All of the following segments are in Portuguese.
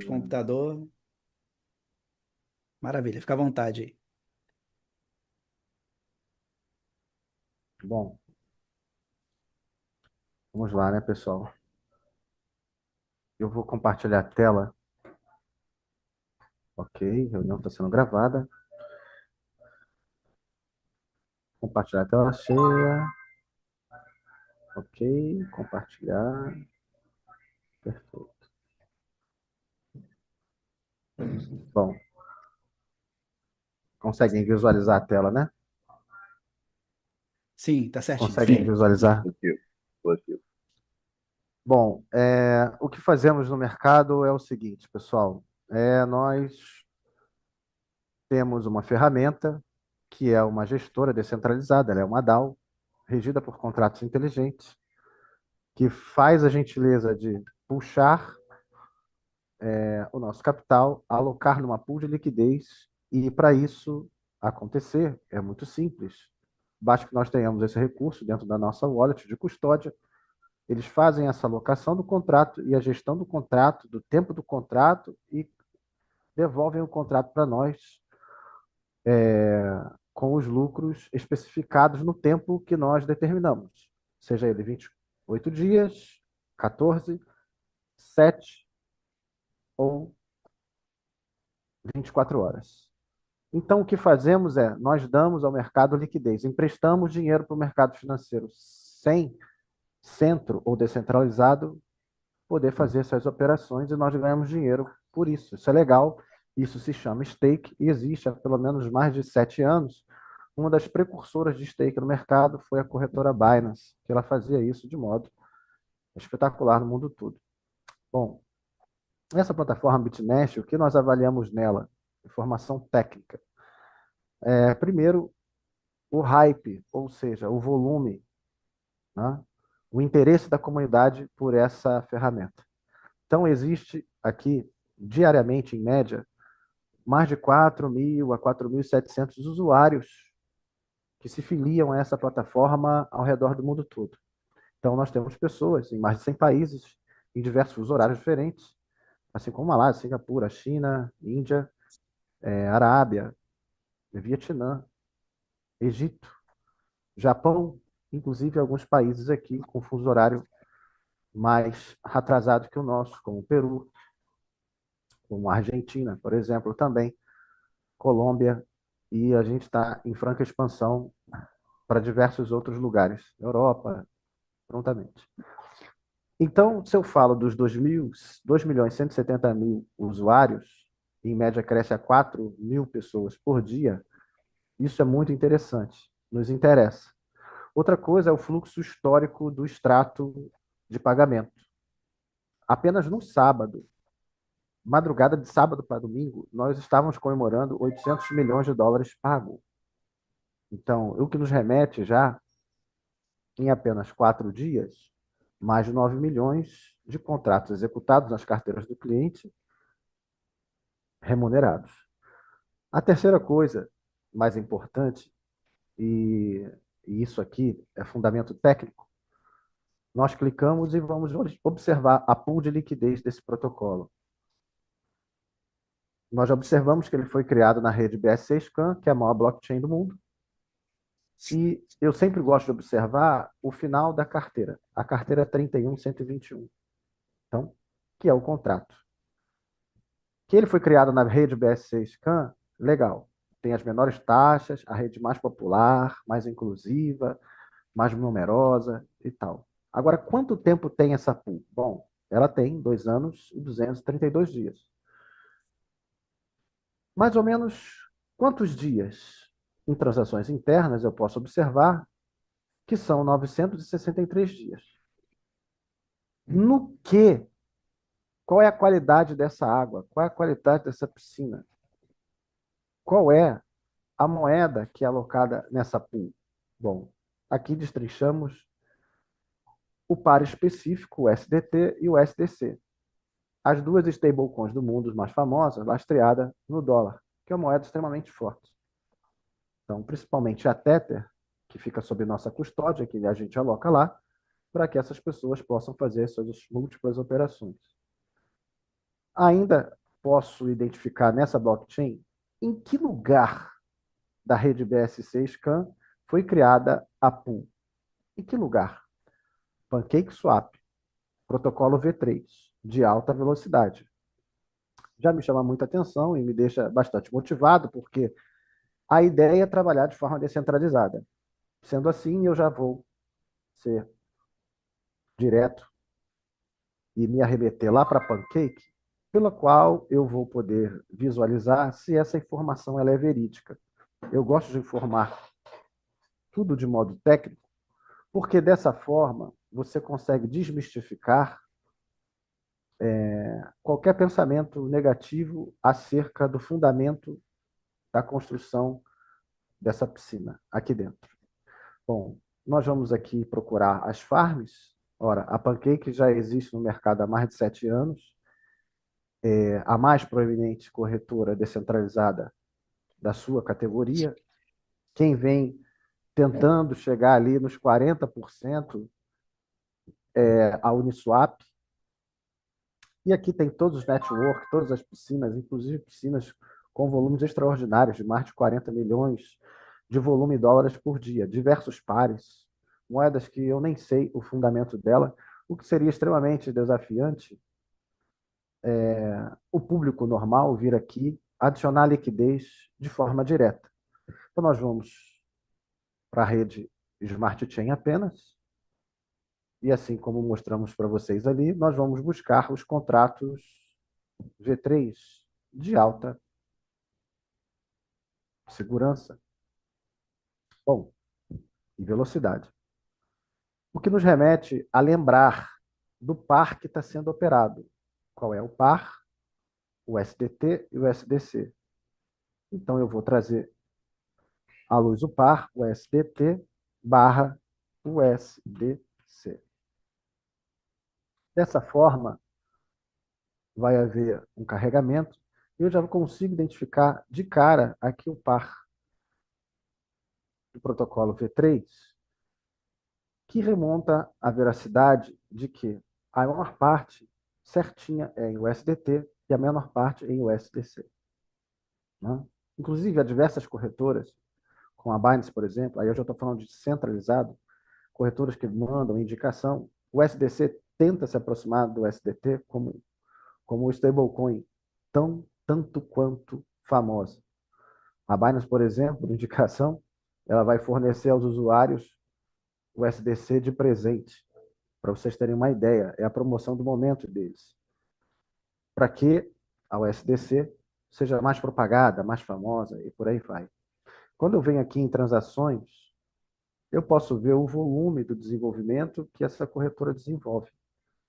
computador. Maravilha, fica à vontade aí. Bom, vamos lá, né, pessoal? Eu vou compartilhar a tela. Ok, reunião está sendo gravada. Compartilhar a tela cheia. Ok, compartilhar. Perfeito. Bom, conseguem visualizar a tela, né? Sim, tá certinho. Conseguem visualizar? Positivo, positivo. Bom, o que fazemos no mercado é o seguinte, pessoal. Nós temos uma ferramenta que é uma gestora descentralizada, ela é uma DAO, regida por contratos inteligentes, que faz a gentileza de puxar o nosso capital, alocar numa pool de liquidez, e para isso acontecer é muito simples. Basta que nós tenhamos esse recurso dentro da nossa wallet de custódia, eles fazem essa alocação do contrato e a gestão do contrato, do tempo do contrato, e devolvem o contrato para nós com os lucros especificados no tempo que nós determinamos, seja ele 28 dias, 14, 7 ou 24 horas. Então, o que fazemos é, nós damos ao mercado liquidez, emprestamos dinheiro para o mercado financeiro sem centro ou descentralizado poder fazer essas operações e nós ganhamos dinheiro por isso. Isso é legal, isso se chama stake e existe há pelo menos mais de 7 anos. Uma das precursoras de stake no mercado foi a corretora Binance, que ela fazia isso de modo espetacular no mundo todo. Bom, essa plataforma BitNest, o que nós avaliamos nela? Informação técnica. Primeiro, o hype, ou seja, o volume, né? O interesse da comunidade por essa ferramenta. Então, existe aqui, diariamente, em média, mais de 4.000 a 4.700 usuários que se filiam a essa plataforma ao redor do mundo todo. Então, nós temos pessoas em mais de 100 países, em diversos horários diferentes, assim como Malásia, Singapura, China, Índia, Arábia, Vietnã, Egito, Japão, inclusive alguns países aqui com fuso horário mais atrasado que o nosso, como o Peru, como a Argentina, por exemplo, também, Colômbia, e a gente está em franca expansão para diversos outros lugares, Europa, prontamente. Então, se eu falo dos 2.170.000 usuários, em média cresce a 4.000 pessoas por dia, isso é muito interessante, nos interessa. Outra coisa é o fluxo histórico do extrato de pagamento. Apenas no sábado, madrugada de sábado para domingo, nós estávamos comemorando 800 milhões de dólares pagos. Então, o que nos remete já, em apenas 4 dias, mais de 9 milhões de contratos executados nas carteiras do cliente, remunerados. A terceira coisa, mais importante, e, e isso aqui é fundamento técnico, nós clicamos e vamos observar a pool de liquidez desse protocolo. Nós observamos que ele foi criado na rede BSC-SCAN, que é a maior blockchain do mundo, e eu sempre gosto de observar o final da carteira, a carteira 31121, então, que é o contrato. Que ele foi criado na rede BSC-SCAN, legal. Tem as menores taxas, a rede mais popular, mais inclusiva, mais numerosa e tal. Agora, quanto tempo tem essa pool? Bom, ela tem 2 anos e 232 dias. Mais ou menos quantos dias em transações internas eu posso observar que são 963 dias. No que? Qual é a qualidade dessa água? Qual é a qualidade dessa piscina? Qual é a moeda que é alocada nessa pool? Bom, aqui destrinchamos o par específico, o SDT e o SDC. As duas stablecoins do mundo mais famosas, lastreada no dólar, que é uma moeda extremamente forte. Então, principalmente a Tether, que fica sob nossa custódia, que a gente aloca lá, para que essas pessoas possam fazer suas múltiplas operações. Ainda posso identificar nessa blockchain em que lugar da rede BSC Scan foi criada a pool. Em que lugar? PancakeSwap, protocolo V3, de alta velocidade. Já me chama muita atenção e me deixa bastante motivado, porque a ideia é trabalhar de forma descentralizada. Sendo assim, eu já vou ser direto e me arremeter lá para Pancake, pela qual eu vou poder visualizar se essa informação ela é verídica. Eu gosto de informar tudo de modo técnico, porque dessa forma você consegue desmistificar qualquer pensamento negativo acerca do fundamento da construção dessa piscina aqui dentro. Bom, nós vamos aqui procurar as farms. Ora, a Pancake já existe no mercado há mais de 7 anos, é a mais proeminente corretora descentralizada da sua categoria. Quem vem tentando chegar ali nos 40% é a Uniswap. E aqui tem todos os networks, todas as piscinas, inclusive piscinas com volumes extraordinários, de mais de 40 milhões de volume em dólares por dia, diversos pares, moedas que eu nem sei o fundamento dela, o que seria extremamente desafiante o público normal vir aqui adicionar liquidez de forma direta. Então, nós vamos para a rede Smart Chain apenas, e assim como mostramos para vocês ali, nós vamos buscar os contratos V3 de alta segurança, bom, e velocidade. O que nos remete a lembrar do par que está sendo operado. Qual é o par? O SDT e o SDC. Então, eu vou trazer à luz o par, o SDT barra o SDC. Dessa forma, vai haver um carregamento e eu já consigo identificar de cara aqui o par do protocolo V3, que remonta à veracidade de que a maior parte certinha é em USDT e a menor parte em USDC. Né? Inclusive, há diversas corretoras, com a Binance, por exemplo, aí eu já estou falando de centralizado, corretoras que mandam indicação. O SDC tenta se aproximar do SDT como o stablecoin tanto quanto famosa. A Binance, por exemplo, indicação, ela vai fornecer aos usuários o SDC de presente. Para vocês terem uma ideia, é a promoção do momento deles. Para que a USDC seja mais propagada, mais famosa e por aí vai. Quando eu venho aqui em transações, eu posso ver o volume do desenvolvimento que essa corretora desenvolve.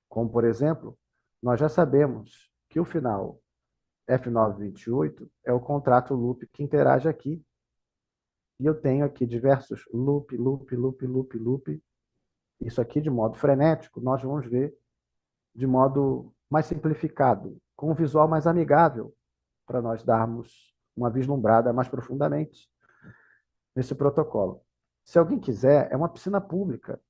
Como, por exemplo, nós já sabemos que o final F928 é o contrato loop que interage aqui. E eu tenho aqui diversos loop, loop, loop, loop, loop. Isso aqui de modo frenético, nós vamos ver de modo mais simplificado, com um visual mais amigável, para nós darmos uma vislumbrada mais profundamente nesse protocolo. Se alguém quiser, é uma piscina pública.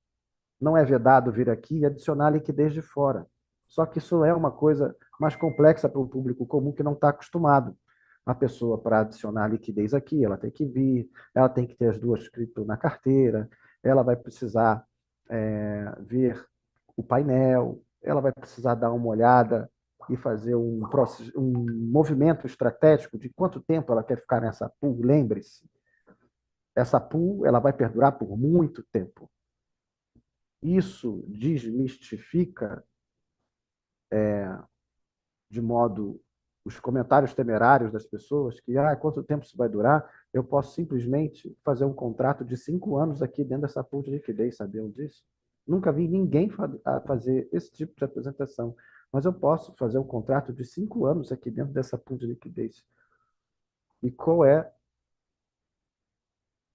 Não é vedado vir aqui e adicionar liquidez de fora. Só que isso é uma coisa mais complexa para o público comum que não está acostumado. A pessoa, para adicionar liquidez aqui, ela tem que vir, ela tem que ter as duas cripto na carteira, ela vai precisar ver o painel, ela vai precisar dar uma olhada e fazer um movimento estratégico de quanto tempo ela quer ficar nessa pool. Lembre-se, essa pool ela vai perdurar por muito tempo. Isso desmistifica de modo os comentários temerários das pessoas que, quanto tempo isso vai durar? Eu posso simplesmente fazer um contrato de 5 anos aqui dentro dessa pool de liquidez, sabiam disso? Nunca vi ninguém fazer esse tipo de apresentação, mas eu posso fazer um contrato de 5 anos aqui dentro dessa pool de liquidez. E qual é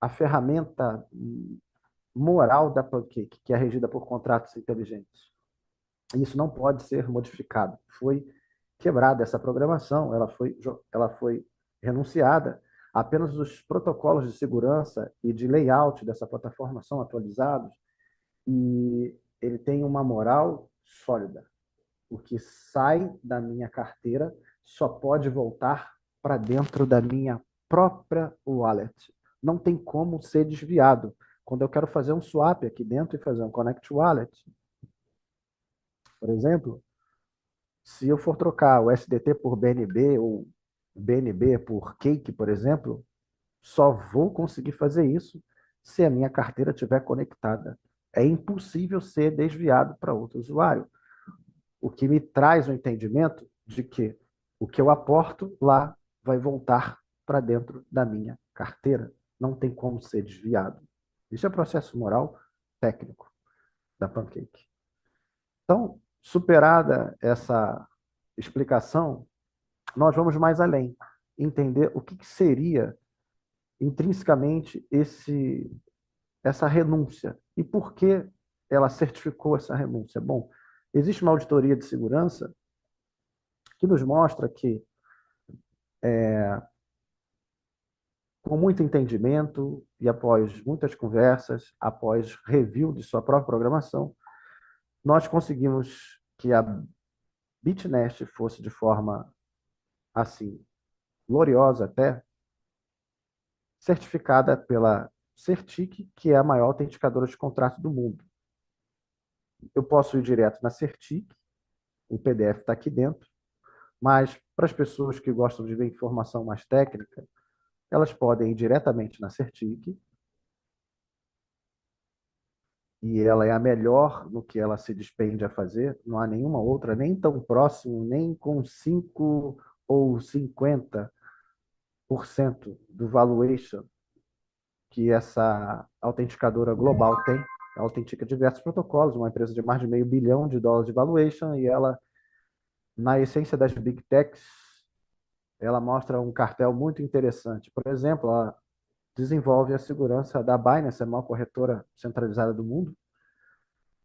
a ferramenta moral da Pancake, que é regida por contratos inteligentes? Isso não pode ser modificado. Foi quebrada essa programação, ela foi renunciada. Apenas os protocolos de segurança e de layout dessa plataforma são atualizados e ele tem uma moral sólida. O que sai da minha carteira só pode voltar para dentro da minha própria wallet. Não tem como ser desviado. Quando eu quero fazer um swap aqui dentro e fazer um connect wallet, por exemplo, se eu for trocar o SDT por BNB ou BNB por Cake, por exemplo, só vou conseguir fazer isso se a minha carteira estiver conectada. É impossível ser desviado para outro usuário. O que me traz o entendimento de que o que eu aporto lá vai voltar para dentro da minha carteira. Não tem como ser desviado. Isso é processo moral técnico da Pancake. Então, superada essa explicação, nós vamos mais além, entender o que seria intrinsecamente essa renúncia e por que ela certificou essa renúncia. Bom, existe uma auditoria de segurança que nos mostra que, com muito entendimento e após muitas conversas, após review de sua própria programação, nós conseguimos que a Bitnest fosse de forma assim gloriosa até certificada pela Certic, que é a maior autenticadora de contrato do mundo. Eu posso ir direto na Certic, o PDF está aqui dentro, mas para as pessoas que gostam de ver informação mais técnica, elas podem ir diretamente na Certic, e ela é a melhor no que ela se despende a fazer, não há nenhuma outra, nem tão próximo, nem com 5 ou 50% do valuation que essa autenticadora global tem. Ela autentica diversos protocolos, uma empresa de mais de meio bilhão de dólares de valuation, e ela, na essência das Big Techs, ela mostra um cartel muito interessante. Por exemplo, ela desenvolve a segurança da Binance, a maior corretora centralizada do mundo.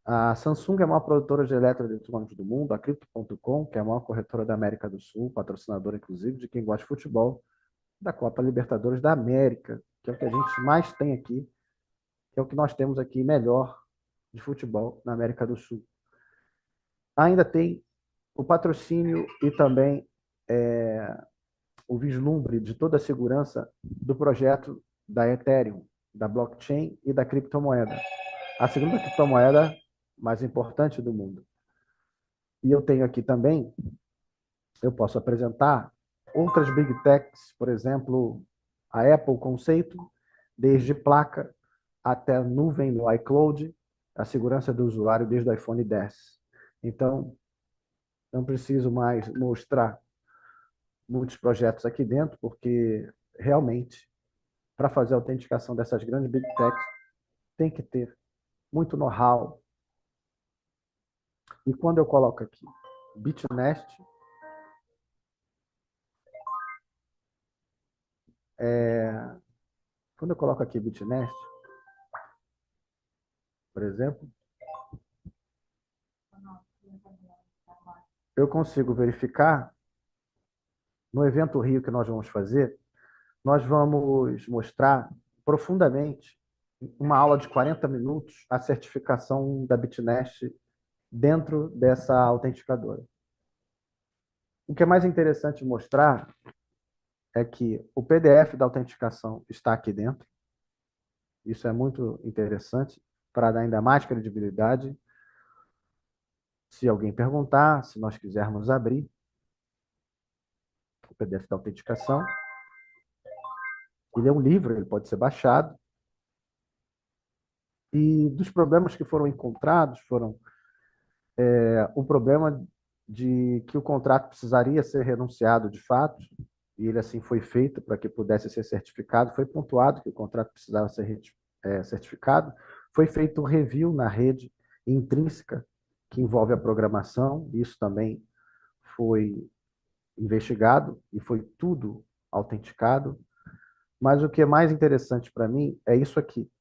A Samsung é a maior produtora de eletroeletrônicos do mundo, a Crypto.com, que é a maior corretora da América do Sul, patrocinadora, inclusive, de quem gosta de futebol, da Copa Libertadores da América, que é o que a gente mais tem aqui, que é o que nós temos aqui melhor de futebol na América do Sul. Ainda tem o patrocínio e também o vislumbre de toda a segurança do projeto da Ethereum, da blockchain e da criptomoeda. A segunda criptomoeda mais importante do mundo. E eu tenho aqui também, eu posso apresentar outras Big Techs, por exemplo, a Apple conceito, desde placa até nuvem no iCloud, a segurança do usuário desde o iPhone 10. Então, não preciso mais mostrar muitos projetos aqui dentro, porque realmente, para fazer a autenticação dessas grandes Big Techs, tem que ter muito know-how. E quando eu coloco aqui Bitnest, quando eu coloco aqui Bitnest, por exemplo, eu consigo verificar no evento Rio que nós vamos fazer, nós vamos mostrar profundamente uma aula de 40 minutos a certificação da Bitnest dentro dessa autenticadora. O que é mais interessante mostrar é que o PDF da autenticação está aqui dentro. Isso é muito interessante para dar ainda mais credibilidade. Se alguém perguntar, se nós quisermos abrir o PDF da autenticação, ele é um livro, ele pode ser baixado. E dos problemas que foram encontrados foram o problema de que o contrato precisaria ser renunciado de fato, e ele assim foi feito para que pudesse ser certificado, foi pontuado que o contrato precisava ser certificado, foi feito um review na rede intrínseca que envolve a programação, isso também foi investigado e foi tudo autenticado, mas o que é mais interessante para mim é isso aqui.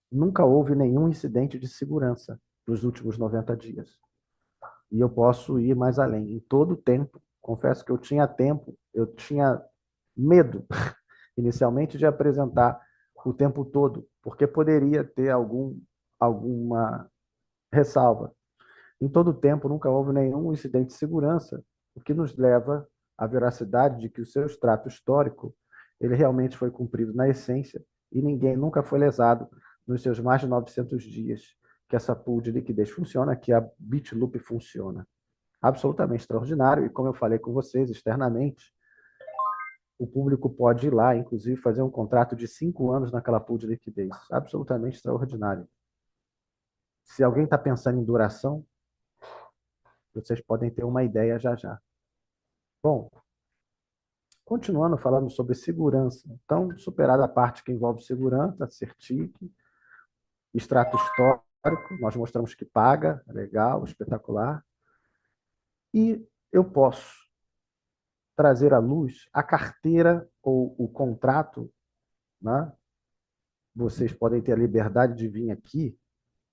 Nunca houve nenhum incidente de segurança nos últimos 90 dias. E eu posso ir mais além. Em todo o tempo, confesso que eu tinha tempo, eu tinha medo, inicialmente, de apresentar o tempo todo, porque poderia ter alguma ressalva. Em todo o tempo, nunca houve nenhum incidente de segurança o que nos leva à veracidade de que o seu extrato histórico ele realmente foi cumprido na essência e ninguém nunca foi lesado nos seus mais de 900 dias que essa pool de liquidez funciona, que a Bitloop funciona. Absolutamente extraordinário e, como eu falei com vocês externamente, o público pode ir lá, inclusive, fazer um contrato de 5 anos naquela pool de liquidez. Absolutamente extraordinário. Se alguém está pensando em duração, vocês podem ter uma ideia já já. Bom, continuando falando sobre segurança. Então, superada a parte que envolve segurança, Certic, extrato histórico, nós mostramos que paga, legal, espetacular. E eu posso trazer à luz a carteira ou o contrato, né? Vocês podem ter a liberdade de vir aqui.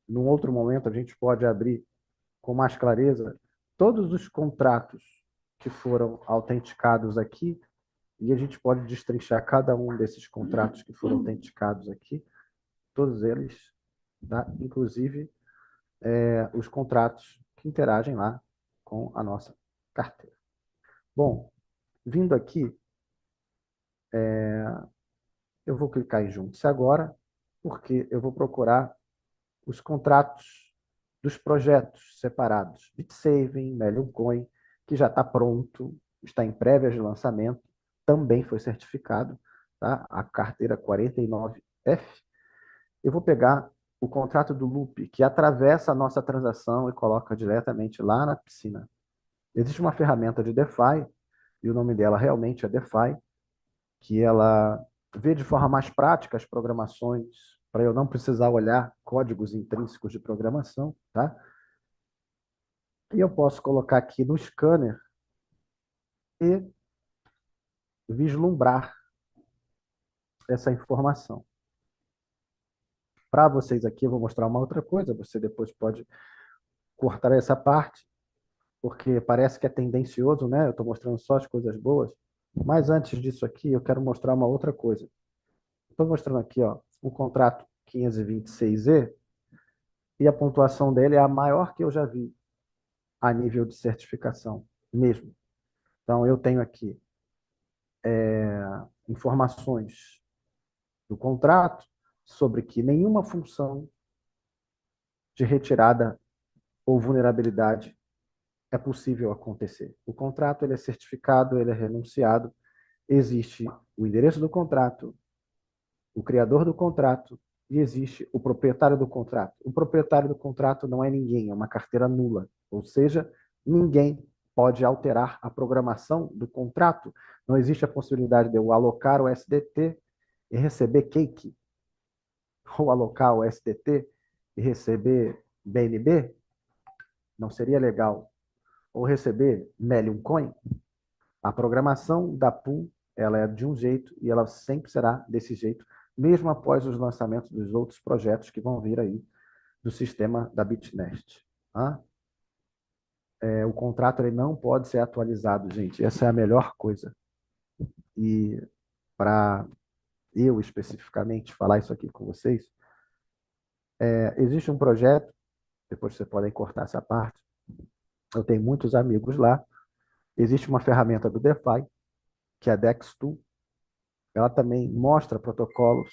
Num outro momento, a gente pode abrir com mais clareza todos os contratos que foram autenticados aqui e a gente pode destrinchar cada um desses contratos que foram autenticados aqui, todos eles, tá? Inclusive os contratos que interagem lá com a nossa carteira. Bom, vindo aqui, eu vou clicar em Junte-se agora, porque eu vou procurar os contratos dos projetos separados. BitSaving, Melium Coin, que já está pronto, está em prévias de lançamento, também foi certificado, tá? A carteira 49F. Eu vou pegar o contrato do Loop, que atravessa a nossa transação e coloca diretamente lá na piscina. Existe uma ferramenta de DeFi, e o nome dela realmente é DeFi, que ela vê de forma mais prática as programações, para eu não precisar olhar códigos intrínsecos de programação, tá? E eu posso colocar aqui no scanner e vislumbrar essa informação. Para vocês aqui, eu vou mostrar uma outra coisa, você depois pode cortar essa parte, porque parece que é tendencioso, né? Eu estou mostrando só as coisas boas. Mas antes disso aqui, eu quero mostrar uma outra coisa. Estou mostrando aqui, ó, o contrato 526E e a pontuação dele é a maior que eu já vi a nível de certificação mesmo. Então, eu tenho aqui informações do contrato sobre que nenhuma função de retirada ou vulnerabilidade é possível acontecer. O contrato ele é certificado, ele é renunciado, existe o endereço do contrato, o criador do contrato e existe o proprietário do contrato. O proprietário do contrato não é ninguém, é uma carteira nula, ou seja, ninguém pode alterar a programação do contrato. Não existe a possibilidade de eu alocar o SDT e receber cake, ou alocar o SDT e receber BNB. Não seria legal. Ou receber Melium Coin. A programação da pool ela é de um jeito e ela sempre será desse jeito, mesmo após os lançamentos dos outros projetos que vão vir aí do sistema da Bitnest. Tá? O contrato ele não pode ser atualizado, gente. Essa é a melhor coisa. E para eu especificamente falar isso aqui com vocês, existe um projeto, depois vocês podem cortar essa parte, eu tenho muitos amigos lá, existe uma ferramenta do DeFi, que é a Dex2, ela também mostra protocolos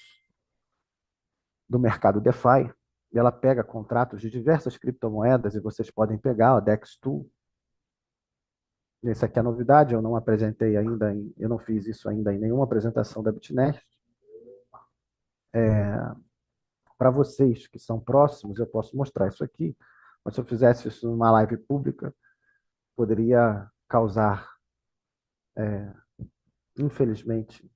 do mercado DeFi, e ela pega contratos de diversas criptomoedas, e vocês podem pegar a Dex2. Essa aqui é a novidade, eu não apresentei ainda, eu não fiz isso ainda em nenhuma apresentação da Bitnest. Para vocês que são próximos, eu posso mostrar isso aqui, mas se eu fizesse isso numa live pública, poderia causar, infelizmente,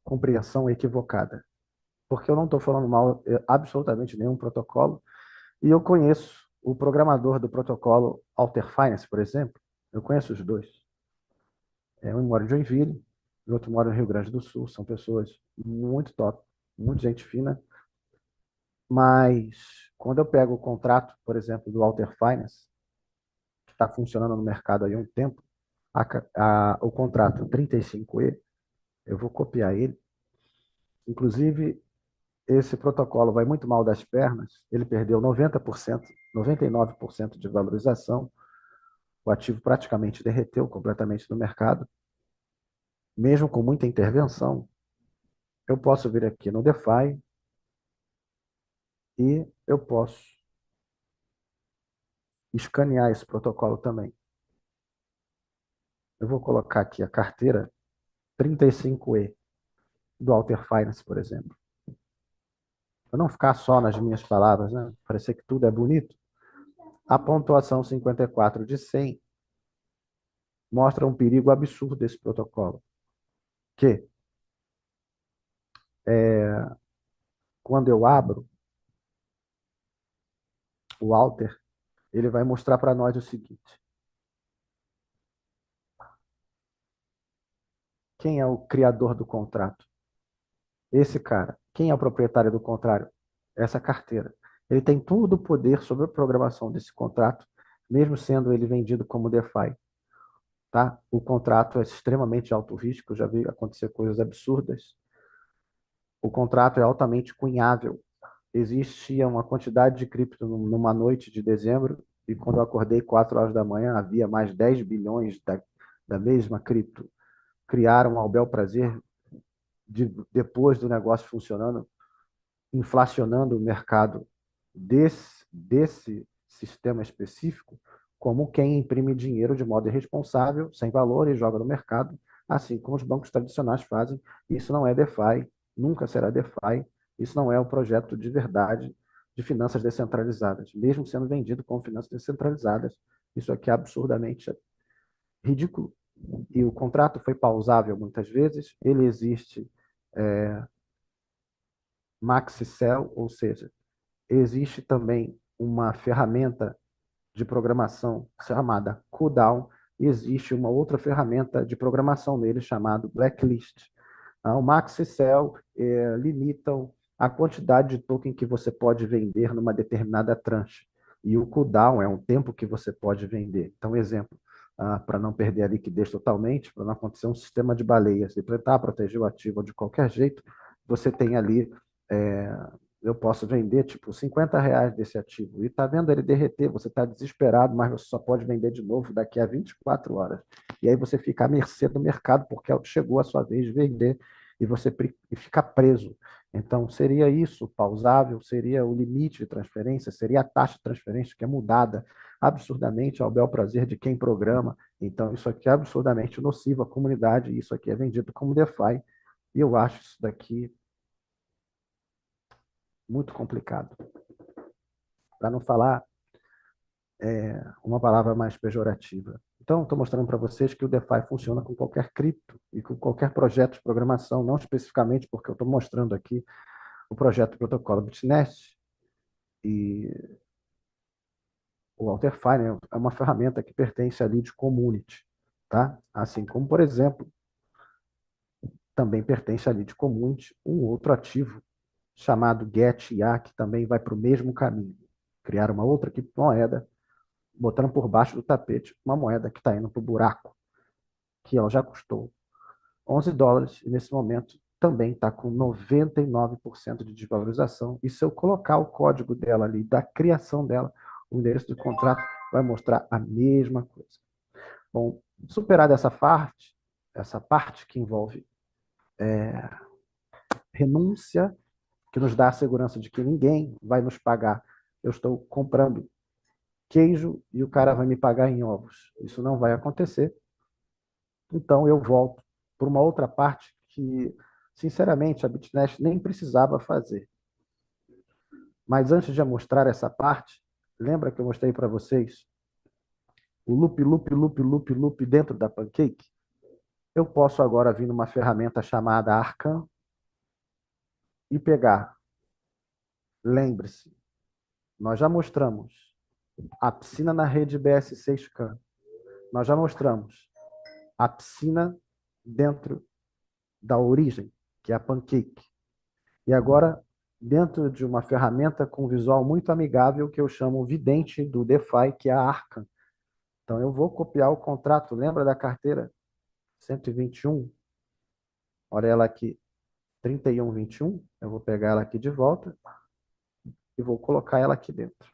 compreensão equivocada. Porque eu não estou falando mal absolutamente nenhum protocolo, e eu conheço o programador do protocolo Alter Finance, por exemplo, eu conheço os dois. Um mora em Joinville, o outro mora no Rio Grande do Sul, são pessoas muito top, muito gente fina, mas quando eu pego o contrato, por exemplo, do Alter Finance, que está funcionando no mercado há um tempo, o contrato 35E, eu vou copiar ele, inclusive esse protocolo vai muito mal das pernas, ele perdeu 90%, 99% de valorização, o ativo praticamente derreteu completamente no mercado, mesmo com muita intervenção, eu posso vir aqui no DeFi e eu posso escanear esse protocolo também. Eu vou colocar aqui a carteira 35E do Alter Finance, por exemplo. Para não ficar só nas minhas palavras, né? Parecer que tudo é bonito. A pontuação 54 de 100 mostra um perigo absurdo desse protocolo, que quando eu abro o Alter, ele vai mostrar para nós o seguinte: quem é o criador do contrato? Esse cara. Quem é o proprietário do contrato? Essa carteira. Ele tem todo o poder sobre a programação desse contrato, mesmo sendo ele vendido como DeFi. Tá? O contrato é extremamente alto risco, já vi acontecer coisas absurdas. O contrato é altamente cunhável. Existia uma quantidade de cripto numa noite de dezembro, e quando eu acordei 4 horas da manhã, havia mais 10 bilhões da mesma cripto. Criaram ao bel prazer, depois do negócio funcionando, inflacionando o mercado desse sistema específico, como quem imprime dinheiro de modo irresponsável, sem valor, e joga no mercado, assim como os bancos tradicionais fazem. Isso não é DeFi, nunca será DeFi, isso não é um projeto de verdade de finanças descentralizadas, mesmo sendo vendido como finanças descentralizadas. Isso aqui é absurdamente ridículo. E o contrato foi pausável muitas vezes, ele existe maxi-cell, ou seja, existe também uma ferramenta de programação chamada Cooldown, e existe uma outra ferramenta de programação nele chamada Blacklist. O Max e Cell limitam a quantidade de token que você pode vender numa determinada tranche. E o cooldown é um tempo que você pode vender. Então, exemplo, para não perder a liquidez totalmente, para não acontecer um sistema de baleias, e tentar proteger o ativo de qualquer jeito, você tem ali, é, eu posso vender tipo R$ 50 desse ativo. E está vendo ele derreter, você está desesperado, mas você só pode vender de novo daqui a 24 horas. E aí você fica à mercê do mercado, porque chegou a sua vez de vender e você fica preso. Então, seria isso pausável, seria o limite de transferência, seria a taxa de transferência que é mudada absurdamente ao bel prazer de quem programa. Então, isso aqui é absurdamente nocivo à comunidade, e isso aqui é vendido como DeFi, e eu acho isso daqui muito complicado. Para não falar uma palavra mais pejorativa. Então, estou mostrando para vocês que o DeFi funciona com qualquer cripto e com qualquer projeto de programação, não especificamente porque eu estou mostrando aqui o projeto do protocolo Bitnest e o AlterFi, né, é uma ferramenta que pertence à Lead Community, tá? Assim como, por exemplo, também pertence à Lead Community um outro ativo chamado GetIA, que também vai para o mesmo caminho. Criar uma outra criptomoeda, botando por baixo do tapete uma moeda que está indo para o buraco, que ela já custou US$ 11, e nesse momento também está com 99% de desvalorização. E se eu colocar o código dela ali, da criação dela, o endereço do contrato vai mostrar a mesma coisa. Bom, superada essa parte que envolve renúncia, que nos dá a segurança de que ninguém vai nos pagar. Eu estou comprando queijo e o cara vai me pagar em ovos. Isso não vai acontecer. Então eu volto por uma outra parte que, sinceramente, a Bitnest nem precisava fazer. Mas antes de eu mostrar essa parte, lembra que eu mostrei para vocês o loop, loop, loop, loop, loop dentro da Pancake? Eu posso agora vir numa ferramenta chamada Arcan e pegar. Lembre-se, nós já mostramos a piscina na rede BS6CAN. Nós já mostramos a piscina dentro da origem, que é a Pancake. E agora, dentro de uma ferramenta com visual muito amigável, que eu chamo vidente do DeFi, que é a Arcan. Então, eu vou copiar o contrato. Lembra da carteira 121? Olha ela aqui. 3121, eu vou pegar ela aqui de volta e vou colocar ela aqui dentro.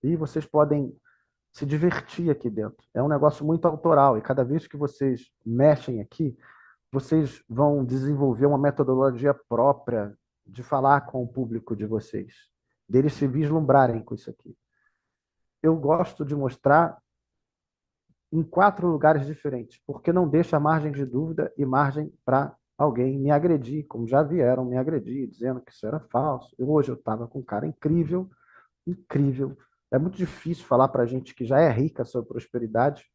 E vocês podem se divertir aqui dentro. É um negócio muito autoral e cada vez que vocês mexem aqui, vocês vão desenvolver uma metodologia própria de falar com o público de vocês, deles se vislumbrarem com isso aqui. Eu gosto de mostrar em 4 lugares diferentes, porque não deixa margem de dúvida e margem para alguém me agredir, como já vieram me agredir, dizendo que isso era falso. Hoje eu estava com um cara incrível, incrível. É muito difícil falar para gente que já é rica sobre prosperidade,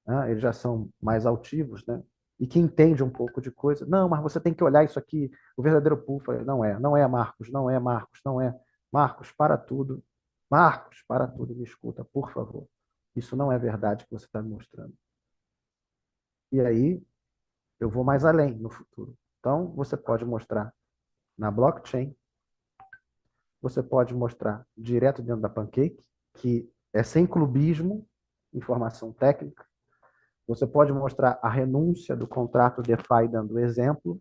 né? Eles já são mais altivos, né? E que entende um pouco de coisa. Não, mas você tem que olhar isso aqui, o verdadeiro pool. Não é, Marcos, não é, Marcos, não é. Marcos, para tudo. Marcos, para tudo, me escuta, por favor. Isso não é verdade que você está me mostrando. E aí, eu vou mais além no futuro. Então, você pode mostrar na blockchain, você pode mostrar direto dentro da Pancake, que é sem clubismo, informação técnica. Você pode mostrar a renúncia do contrato DeFi dando exemplo,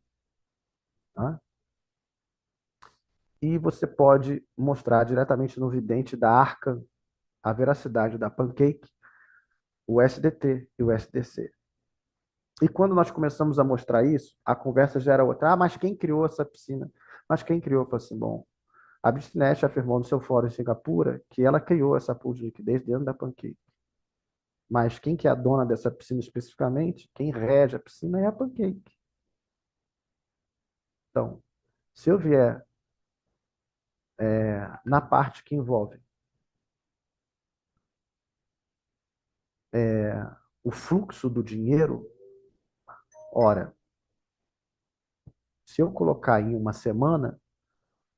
tá? E você pode mostrar diretamente no vidente da Arca a veracidade da Pancake, o SDT e o SDC. E quando nós começamos a mostrar isso, a conversa já era outra. Ah, mas quem criou essa piscina? Mas quem criou? Eu falei assim, bom, a Bitnet afirmou no seu fórum em Singapura que ela criou essa pool de liquidez dentro da Pancake. Mas quem que é a dona dessa piscina especificamente, quem rege a piscina é a Pancake. Então, se eu vier na parte que envolve o fluxo do dinheiro, ora, se eu colocar em uma semana,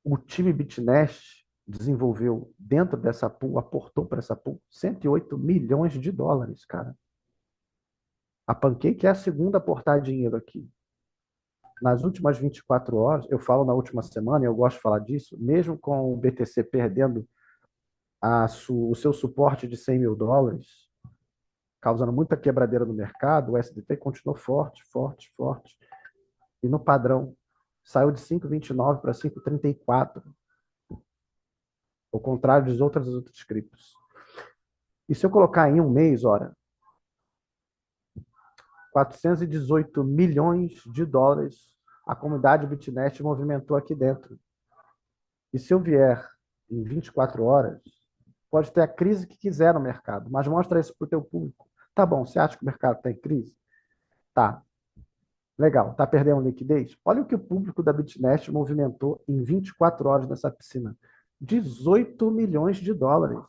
o time Bitnest desenvolveu dentro dessa pool, aportou para essa pool 108 milhões de dólares, cara. A Pancake é a segunda a aportar dinheiro aqui. Nas últimas 24 horas, eu falo na última semana, e eu gosto de falar disso, mesmo com o BTC perdendo o seu suporte de 100 mil dólares, causando muita quebradeira no mercado, o SDT continuou forte, forte, forte. E no padrão, saiu de 5,29 para 5,34, ao contrário dos outros criptos. E se eu colocar em um mês, ora, 418 milhões de dólares a comunidade Bitnest movimentou aqui dentro. E se eu vier em 24 horas, pode ter a crise que quiser no mercado, mas mostra isso para o teu público. Tá bom, você acha que o mercado está em crise? Tá. Legal, tá perdendo liquidez? Olha o que o público da Bitnest movimentou em 24 horas nessa piscina. 18 milhões de dólares.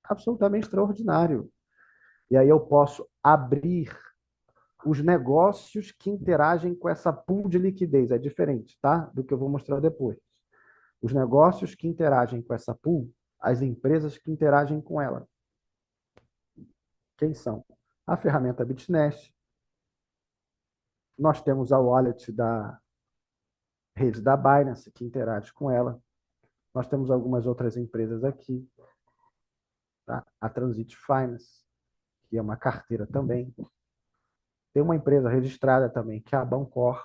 Absolutamente extraordinário. E aí eu posso abrir os negócios que interagem com essa pool de liquidez. É diferente, tá? Do que eu vou mostrar depois. Os negócios que interagem com essa pool, as empresas que interagem com ela. Quem são? A ferramenta Bitnest. Nós temos a wallet da rede da Binance, que interage com ela. Nós temos algumas outras empresas aqui. Tá? A Transit Finance, que é uma carteira também. Tem uma empresa registrada também, que é a Bancor,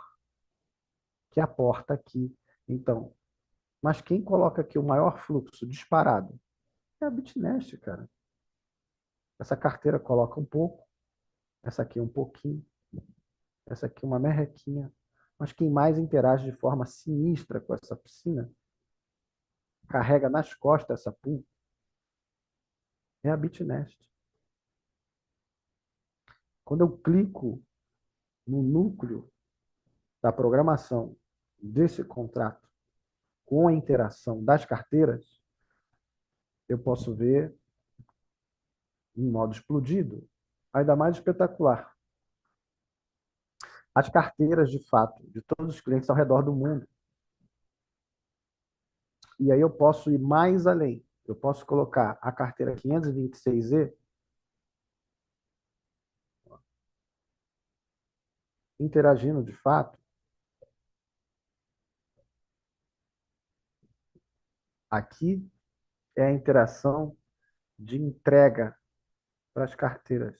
que aporta aqui. Então, mas quem coloca aqui o maior fluxo disparado é a Bitnest, cara. Essa carteira coloca um pouco, essa aqui um pouquinho, essa aqui uma merrequinha. Mas quem mais interage de forma sinistra com essa piscina, carrega nas costas essa pool, é a Bitnest. Quando eu clico no núcleo da programação desse contrato com a interação das carteiras, eu posso ver em modo explodido, ainda mais espetacular. As carteiras, de fato, de todos os clientes ao redor do mundo. E aí eu posso ir mais além. Eu posso colocar a carteira 526E interagindo, de fato. Aqui é a interação de entrega para as carteiras.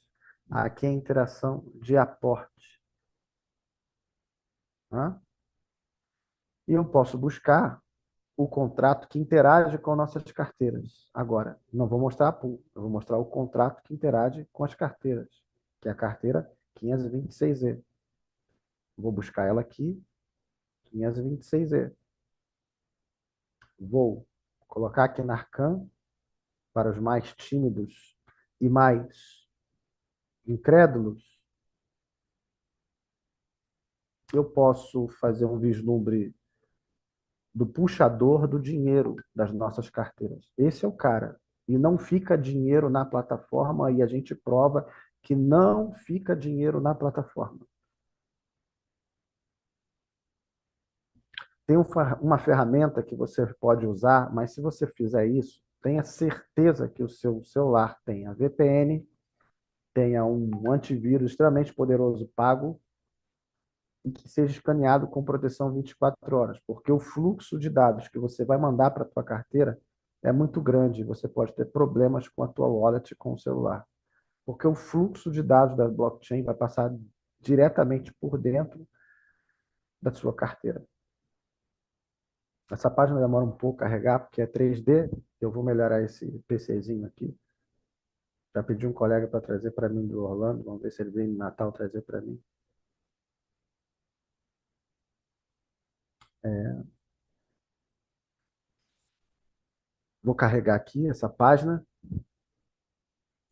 Aqui é a interação de aporte. Tá? E eu posso buscar o contrato que interage com nossas carteiras. Agora, não vou mostrar a pool, eu vou mostrar o contrato que interage com as carteiras, que é a carteira 526E. Vou buscar ela aqui, 526E. Vou colocar aqui na Arcan, para os mais tímidos e mais incrédulos, eu posso fazer um vislumbre do puxador do dinheiro das nossas carteiras. Esse é o cara. E não fica dinheiro na plataforma e a gente prova que não fica dinheiro na plataforma. Tem uma ferramenta que você pode usar, mas se você fizer isso, tenha certeza que o seu celular tenha VPN, tenha um antivírus extremamente poderoso pago e que seja escaneado com proteção 24 horas, porque o fluxo de dados que você vai mandar para a tua carteira é muito grande, você pode ter problemas com a tua wallet com o celular, porque o fluxo de dados da blockchain vai passar diretamente por dentro da sua carteira. Essa página demora um pouco a carregar, porque é 3D, eu vou melhorar esse PCzinho aqui. Já pedi um colega para trazer para mim do Orlando, vamos ver se ele vem no Natal trazer para mim. Vou carregar aqui essa página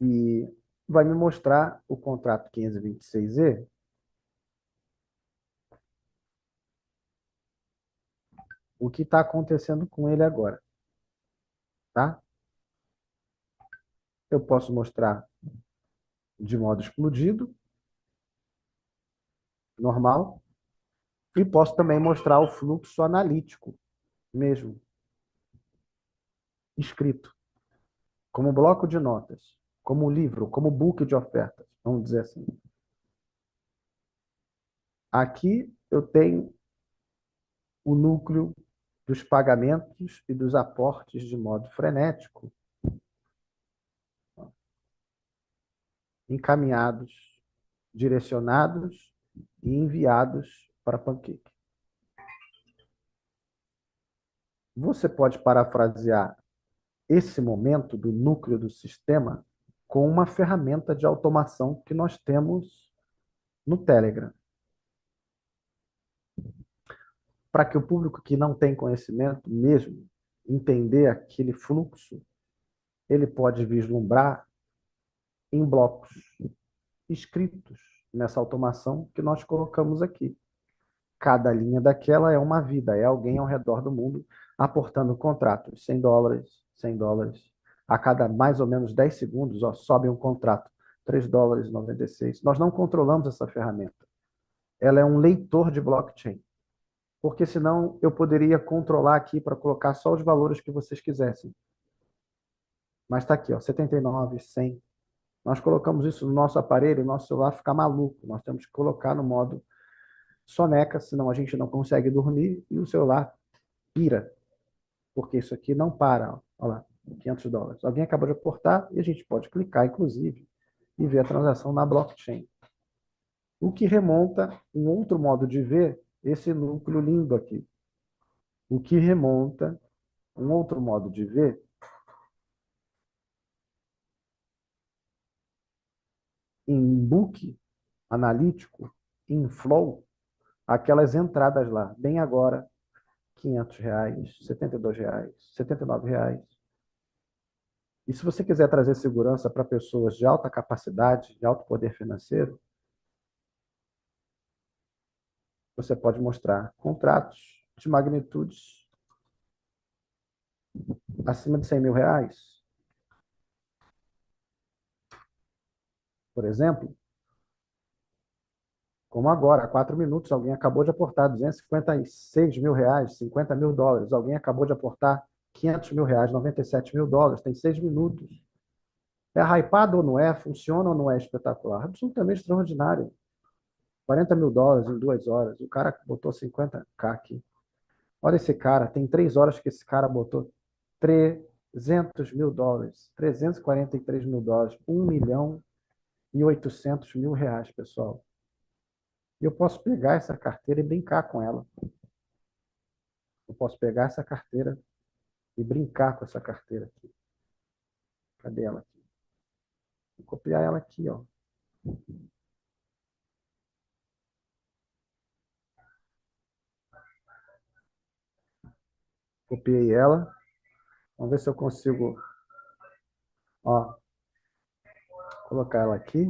e vai me mostrar o contrato 526E, o que está acontecendo com ele agora, tá? Eu posso mostrar de modo explodido, normal, e posso também mostrar o fluxo analítico mesmo, escrito, como bloco de notas, como livro, como book de ofertas, vamos dizer assim. Aqui eu tenho o núcleo dos pagamentos e dos aportes de modo frenético, encaminhados, direcionados e enviados para Pancake. Você pode parafrasear esse momento do núcleo do sistema com uma ferramenta de automação que nós temos no Telegram. Para que o público que não tem conhecimento mesmo entender aquele fluxo, ele pode vislumbrar em blocos escritos nessa automação que nós colocamos aqui. Cada linha daquela é uma vida, é alguém ao redor do mundo aportando contratos, $100, $100. A cada mais ou menos 10 segundos, ó, sobe um contrato, $3,96. Nós não controlamos essa ferramenta. Ela é um leitor de blockchain. Porque senão eu poderia controlar aqui para colocar só os valores que vocês quisessem. Mas está aqui, ó, 79, 100. Nós colocamos isso no nosso aparelho, o nosso celular fica maluco. Nós temos que colocar no modo soneca, senão a gente não consegue dormir e o celular pira, porque isso aqui não para. Ó. Olha lá, $500. Alguém acabou de aportar e a gente pode clicar, inclusive, e ver a transação na blockchain. O que remonta um outro modo de ver esse núcleo lindo aqui. O que remonta um outro modo de ver em book analítico, em flow, aquelas entradas lá, bem agora, R$ 500, R$ 72, R$ 79. E se você quiser trazer segurança para pessoas de alta capacidade, de alto poder financeiro, você pode mostrar contratos de magnitudes acima de R$ 100.000. Por exemplo, como agora, há 4 minutos, alguém acabou de aportar R$ 256.000, $50.000. Alguém acabou de aportar R$ 500.000, $97.000. Tem 6 minutos. É hypado ou não é? Funciona ou não é espetacular? Absolutamente extraordinário. $40.000 em 2 horas. O cara botou 50K aqui. Olha esse cara, tem 3 horas que esse cara botou $300.000, $343.000, 1 milhão e 800 mil reais, pessoal. E eu posso pegar essa carteira e brincar com ela. Eu posso pegar essa carteira e brincar com essa carteira aqui. Cadê ela aqui? Vou copiar ela aqui, ó. Copiei ela. Vamos ver se eu consigo, ó, colocar ela aqui.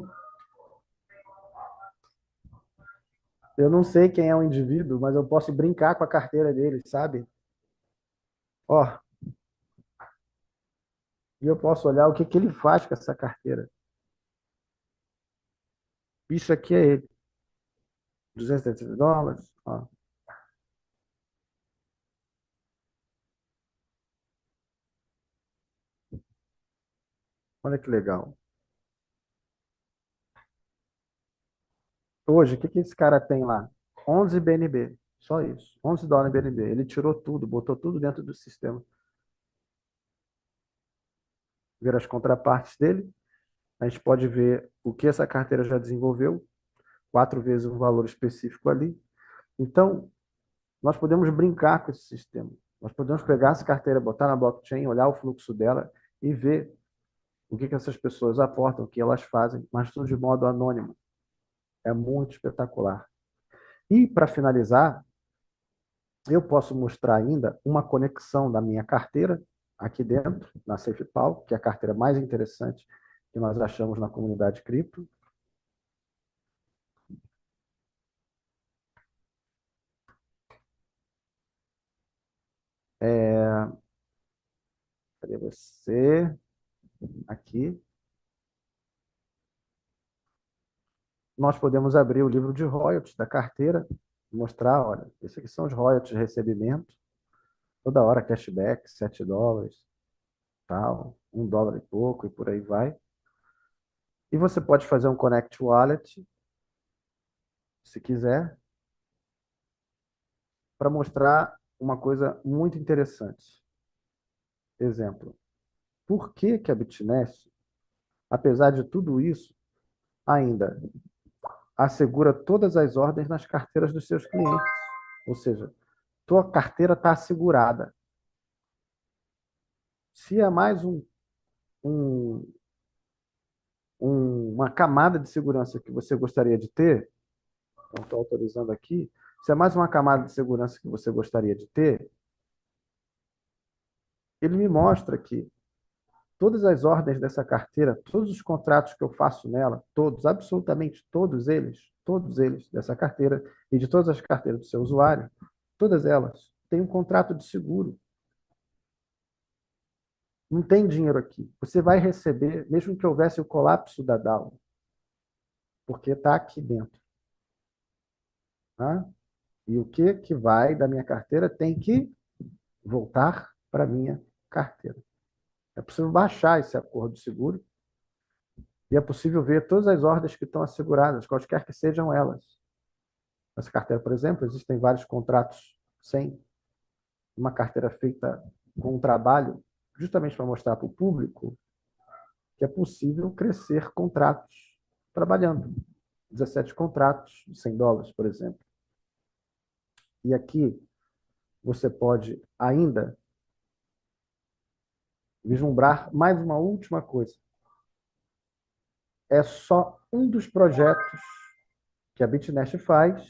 Eu não sei quem é o indivíduo, mas eu posso brincar com a carteira dele, sabe? Ó, e eu posso olhar o que que ele faz com essa carteira. Isso aqui é ele. US$ 270, ó. Olha que legal. Hoje, o que que esse cara tem lá? 11 BNB. Só isso. US$ 11 BNB. Ele tirou tudo, botou tudo dentro do sistema. Ver as contrapartes dele. A gente pode ver o que essa carteira já desenvolveu. 4 vezes um valor específico ali. Então, nós podemos brincar com esse sistema. Nós podemos pegar essa carteira, botar na blockchain, olhar o fluxo dela e ver o que que essas pessoas aportam, o que elas fazem, mas tudo de modo anônimo. É muito espetacular. E, para finalizar, eu posso mostrar ainda uma conexão da minha carteira aqui dentro, na SafePal, que é a carteira mais interessante que nós achamos na comunidade cripto. Cadê você? Aqui. Nós podemos abrir o livro de royalties da carteira, mostrar, olha, esses aqui são os royalties de recebimento, toda hora cashback, US$ 7, tal, US$ 1 e pouco, e por aí vai. E você pode fazer um Connect Wallet, se quiser, para mostrar uma coisa muito interessante. Exemplo, por que que a Bitnest, apesar de tudo isso, ainda assegura todas as ordens nas carteiras dos seus clientes? Ou seja, tua carteira está assegurada. Se é mais um, uma camada de segurança que você gostaria de ter, não estou autorizando aqui, se é mais uma camada de segurança que você gostaria de ter, ele me mostra que todas as ordens dessa carteira, todos os contratos que eu faço nela, todos, absolutamente todos eles dessa carteira e de todas as carteiras do seu usuário, todas elas têm um contrato de seguro. Não tem dinheiro aqui. Você vai receber, mesmo que houvesse o colapso da DAO, porque está aqui dentro. Tá? E o que que vai da minha carteira tem que voltar para a minha carteira. É possível baixar esse acordo de seguro e é possível ver todas as ordens que estão asseguradas, quaisquer que sejam elas. Nessa carteira, por exemplo, existem vários contratos sem uma carteira feita com um trabalho, justamente para mostrar para o público que é possível crescer contratos trabalhando. 17 contratos de US$ 100, por exemplo. E aqui você pode ainda vislumbrar mais uma última coisa. É só um dos projetos que a Bitnest faz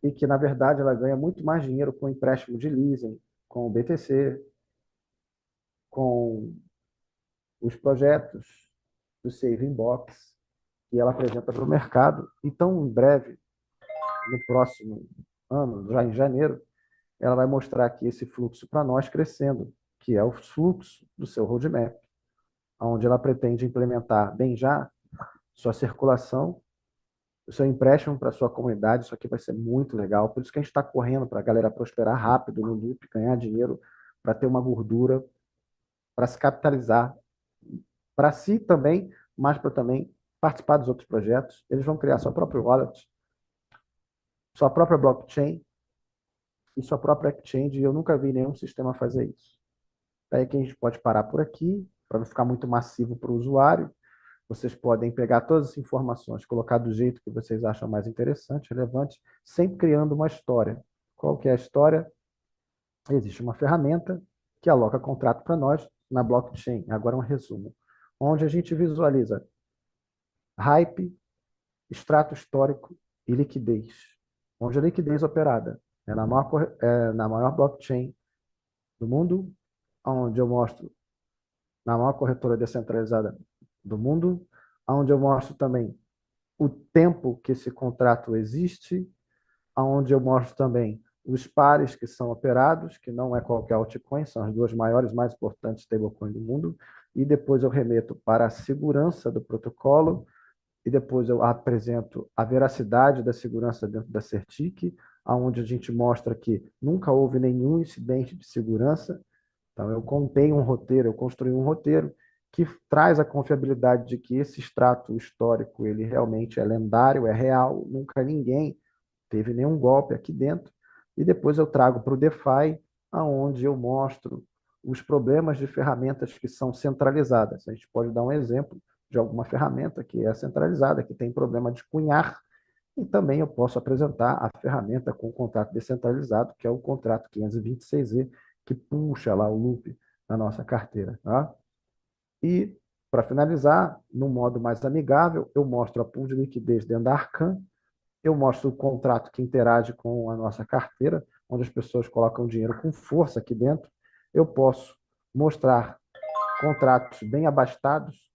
e que, na verdade, ela ganha muito mais dinheiro com empréstimo de leasing, com o BTC, com os projetos do Saving Box que ela apresenta para o mercado. Então, em breve, no próximo ano, já em janeiro, ela vai mostrar aqui esse fluxo para nós crescendo, que é o fluxo do seu roadmap, onde ela pretende implementar bem já sua circulação, o seu empréstimo para a sua comunidade. Isso aqui vai ser muito legal. Por isso que a gente está correndo para a galera prosperar rápido no loop, ganhar dinheiro, para ter uma gordura, para se capitalizar, para si também, mas para também participar dos outros projetos. Eles vão criar sua própria wallet, sua própria blockchain e sua própria exchange. E eu nunca vi nenhum sistema fazer isso. Daí que a gente pode parar por aqui, para não ficar muito massivo para o usuário. Vocês podem pegar todas as informações, colocar do jeito que vocês acham mais interessante, relevante, sempre criando uma história. Qual que é a história? Existe uma ferramenta que aloca contrato para nós na blockchain. Agora um resumo, onde a gente visualiza hype, extrato histórico e liquidez. Onde a liquidez operada é na maior blockchain do mundo, onde eu mostro na maior corretora descentralizada do mundo, onde eu mostro também o tempo que esse contrato existe, onde eu mostro também os pares que são operados, que não é qualquer altcoin, são as duas maiores, mais importantes stablecoins do mundo, e depois eu remeto para a segurança do protocolo, e depois eu apresento a veracidade da segurança dentro da Certic, onde a gente mostra que nunca houve nenhum incidente de segurança. Então, eu construí um roteiro que traz a confiabilidade de que esse extrato histórico ele realmente é lendário, é real, nunca ninguém teve nenhum golpe aqui dentro. E depois eu trago para o DeFi, aonde eu mostro os problemas de ferramentas que são centralizadas. A gente pode dar um exemplo de alguma ferramenta que é centralizada, que tem problema de cunhar, e também eu posso apresentar a ferramenta com o contrato descentralizado, que é o contrato 526E, que puxa lá o loop na nossa carteira. Tá? E, para finalizar, no modo mais amigável, eu mostro a pool de liquidez dentro da Arcan, eu mostro o contrato que interage com a nossa carteira, onde as pessoas colocam dinheiro com força aqui dentro. Eu posso mostrar contratos bem abastados,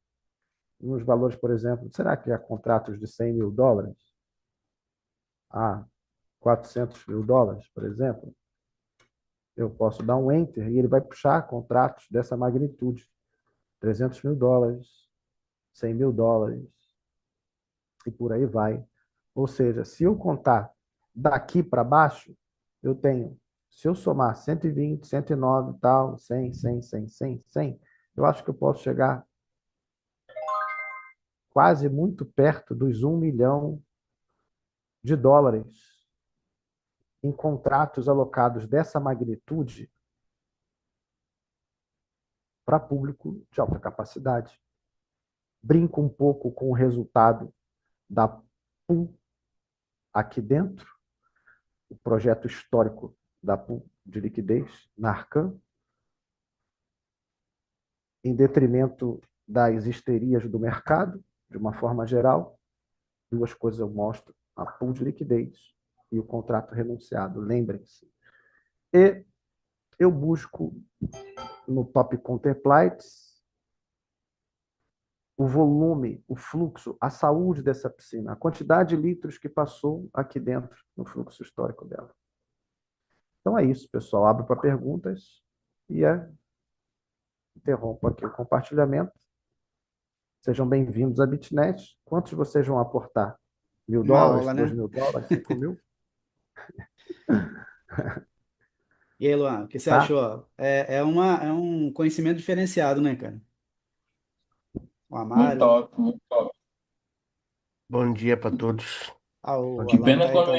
nos valores, por exemplo, será que há contratos de US$ 100 mil? Ah, US$ 400 mil, por exemplo. Eu posso dar um Enter e ele vai puxar contratos dessa magnitude. US$ 300 mil, US$ 100 mil e por aí vai. Ou seja, se eu contar daqui para baixo, eu tenho, se eu somar 120, 109, tal, 100, 100, 100, 100, 100, eu acho que eu posso chegar quase muito perto dos US$ 1 milhão em contratos alocados dessa magnitude para público de alta capacidade. Brinco um pouco com o resultado da pool aqui dentro, o projeto histórico da pool de liquidez na Arcan, em detrimento das histerias do mercado, de uma forma geral. Duas coisas eu mostro: a pool de liquidez e o contrato renunciado, lembrem-se. E eu busco no top contemplates o volume, o fluxo, a saúde dessa piscina, a quantidade de litros que passou aqui dentro no fluxo histórico dela. Então é isso, pessoal. Abro para perguntas e interrompo aqui o compartilhamento. Sejam bem-vindos à BitNet. Quantos vocês vão aportar? Uma US$ 1.000, aula, dois né? mil dólares, 5 mil? E aí, Luan, o que você Tá? achou? É um conhecimento diferenciado, né, cara? O Muito Amaro, top, muito top. Bom dia para todos. o Que Alan pena tá aí quando também.